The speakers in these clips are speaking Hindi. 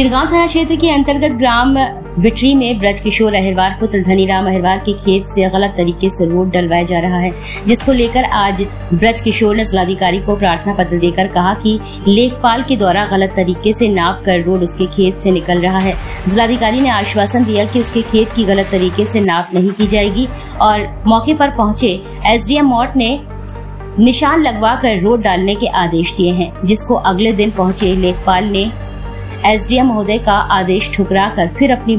चिरगांव थाना क्षेत्र के अंतर्गत ग्राम विटरी में ब्रज किशोर अहिरवार पुत्र धनीराम अहिरवार के खेत से गलत तरीके से रोड डलवाया जा रहा है, जिसको लेकर आज ब्रज किशोर ने जिलाधिकारी को प्रार्थना पत्र देकर कहा कि लेखपाल के द्वारा गलत तरीके से नाप कर रोड उसके खेत से निकल रहा है। जिलाधिकारी ने आश्वासन दिया कि उसके खेत की गलत तरीके से नाप नहीं की जाएगी और मौके पर पहुंचे एसडीएम मौट ने निशान लगवाकर रोड डालने के आदेश दिए हैं, जिसको अगले दिन पहुंचे लेखपाल ने एसडीएम महोदय का आदेश ठुकराकर फिर अपनी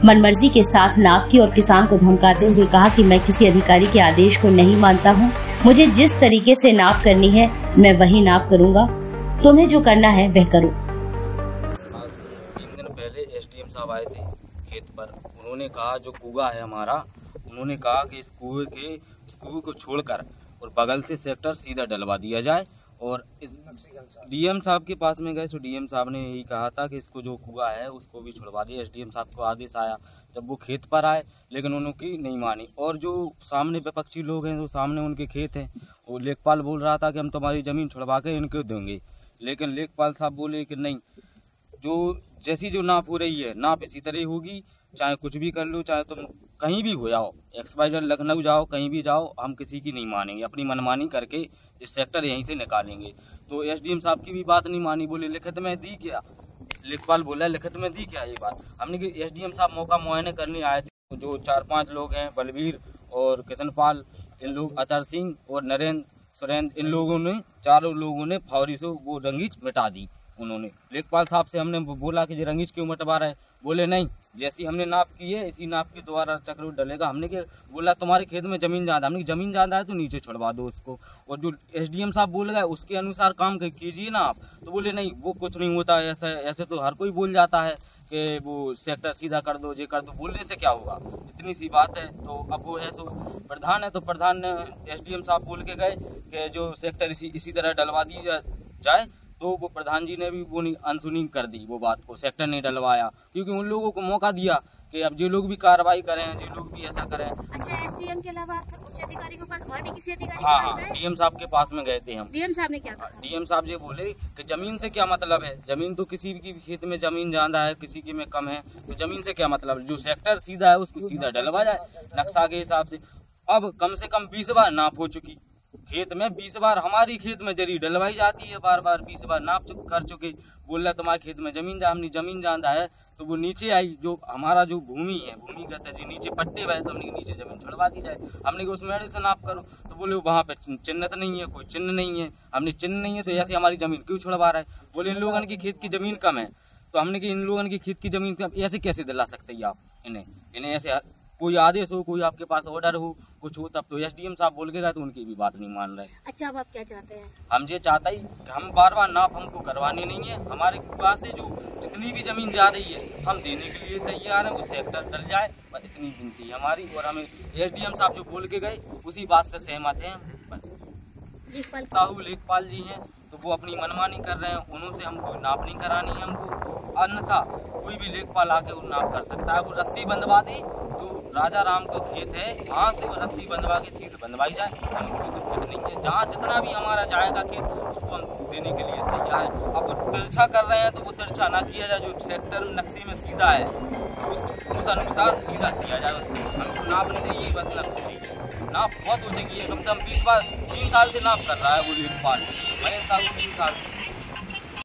मनमर्जी के साथ नाप की और किसान को धमकाते हुए कहा कि मैं किसी अधिकारी के आदेश को नहीं मानता हूं, मुझे जिस तरीके से नाप करनी है मैं वही नाप करूंगा, तुम्हें जो करना है वह करो। 3 दिन पहले एसडीएम साहब आए थे खेत पर। उन्होंने कहा जो कुआं है हमारा, उन्होंने कहा कि इस कुएं को छोड़कर और बगल से सेक्टर सीधा डलवा दिया जाए। और डीएम साहब के पास में गए तो डीएम साहब ने यही कहा था कि इसको जो कुआं है उसको भी छुड़वा दिया। एसडीएम साहब को आदेश आया जब वो खेत पर आए, लेकिन उन्होंने नहीं मानी। और जो सामने विपक्षी लोग हैं, जो सामने उनके खेत हैं, वो लेखपाल बोल रहा था कि हम तुम्हारी ज़मीन छुड़वा के इनको देंगे, लेकिन लेखपाल साहब बोले कि नहीं, जो जैसी जो नाप हो रही है नाप इसी तरह होगी, चाहे कुछ भी कर लो, चाहे तुम कहीं भी हो जाओ, XYZ लखनऊ जाओ, कहीं भी जाओ, हम किसी की नहीं मानेंगे, अपनी मनमानी करके इस सेक्टर यहीं से निकालेंगे। तो एसडीएम साहब की भी बात नहीं मानी, बोले लिखित में दी क्या, लेखपाल बोला लिखित में दी क्या ये बात। हमने कि एसडीएम साहब मौका मुआयने करने आए थे, जो 4-5 लोग हैं, बलबीर और किशनपाल, इन लोग, अतर सिंह और नरेंद्र सुरेंद्र, इन लोगों ने, चारों लोगों ने फौरी से वो रंगीच मिटा दी। उन्होंने लेखपाल साहब से हमने बोला कि ये रंगीच क्यों मिटवा रहे, बोले नहीं, जैसी हमने नाप की है इसी नाप के द्वारा चक्र डलेगा। हमने के बोला तुम्हारे खेत में ज़मीन ज़्यादा, हमने ज़मीन ज़्यादा है तो नीचे छुड़वा दो उसको, और जो एसडीएम साहब बोल गए उसके अनुसार काम कीजिए ना आप। तो बोले नहीं, वो कुछ नहीं होता है, ऐसे तो हर कोई बोल जाता है कि वो सेक्टर सीधा कर दो, ये कर दो, बोलने से क्या होगा, इतनी सी बात है। तो अब वो है तो प्रधान है, तो प्रधान ने एसडीएम साहब बोल के गए कि जो सेक्टर इसी तरह डलवा दी जाए, तो वो प्रधान जी ने भी वो अनसुनी कर दी वो बात को, सेक्टर नहीं डलवाया, क्योंकि उन लोगों को मौका दिया कि अब जो लोग भी कार्रवाई करें, जो लोग भी ऐसा करें। अच्छा, एसडीएम के अलावा उच्च अधिकारी के पास और भी किसी अधिकारी? हाँ, डीएम साहब के पास में गए थे हम। डीएम साहब ने क्या कहा? डीएम साहब ये बोले कि जमीन से क्या मतलब है, जमीन तो किसी की खेत में जमीन ज्यादा है, किसी के में कम है, तो जमीन से क्या मतलब, जो सेक्टर सीधा है उसको सीधा डलवा जाए नक्शा के हिसाब से। अब कम से कम 20 बार नाप हो चुकी खेत में, 20 बार हमारी खेत में जरी डलवाई जाती है, बार बार 20 बार नाप कर चुके। बोल रहा तुम्हारे खेत में जमीन ज्यादा है, तो वो नीचे आई, जो हमारा जो भूमि है, भूमिगत है, जो नीचे पट्टे बहे, तो हमने नीचे जमीन छुड़वा दी जाए। हमने उस मेड़े से नाप करो, तो बोले वहाँ पे चिन्ह तो नहीं है, कोई चिन्ह नहीं है। हमने चिन्ह नहीं है तो ऐसे हमारी जमीन क्यों छुड़वा रहा है। बोले इन लोगों की खेत की जमीन कम है, तो हमने कि इन लोगों की खेत की जमीन ऐसे कैसे दिला सकते हैं आप इन्हें ऐसे, कोई आदेश हो, कोई आपके पास ऑर्डर हो, कुछ हो, तब तो एसडीएम साहब बोल के गए तो उनकी भी बात नहीं मान रहे। अच्छा, अब आप क्या चाहते हैं? हम ये चाहते ही कि हम बार नाप हमको करवानी नहीं है, हमारे पास से जो जितनी भी जमीन जा रही है हम देने के लिए तैयार हैं, वो सेक्टर डल जाए, बस इतनी विनती है हमारी। और हमें एसडीएम साहब जो बोल के गए उसी बात से सहमत हैं। बस साहू लेखपाल जी हैं तो वो अपनी मनमानी कर रहे हैं, उन्होंने हमको नाप नहीं करानी है हमको, अन्यथा कोई भी लेखपाल आके वो नाप कर सकता है। वो रस्सी बंधवा दे, जो राजा राम को खेत है वहाँ से वो रस्सी बंधवा के सीध बंधवाई जाए, हमें कोई दिक्कत नहीं है। जहाँ जितना भी हमारा जाएगा खेत उसको हम देने के लिए तैयार है। अब वो तिरछा कर रहे हैं तो वो तिरछा ना किया जाए, जो सेक्टर नक्शे में सीधा है उस अनुसार सीधा किया जाए, उसको हमको नाप नहीं चाहिए, बस नाप बहुत हो जाएगी। कम से कम 20 बार 3 साल से नाप कर रहा है वो लेखपाल, महेश साहू 3 साल से।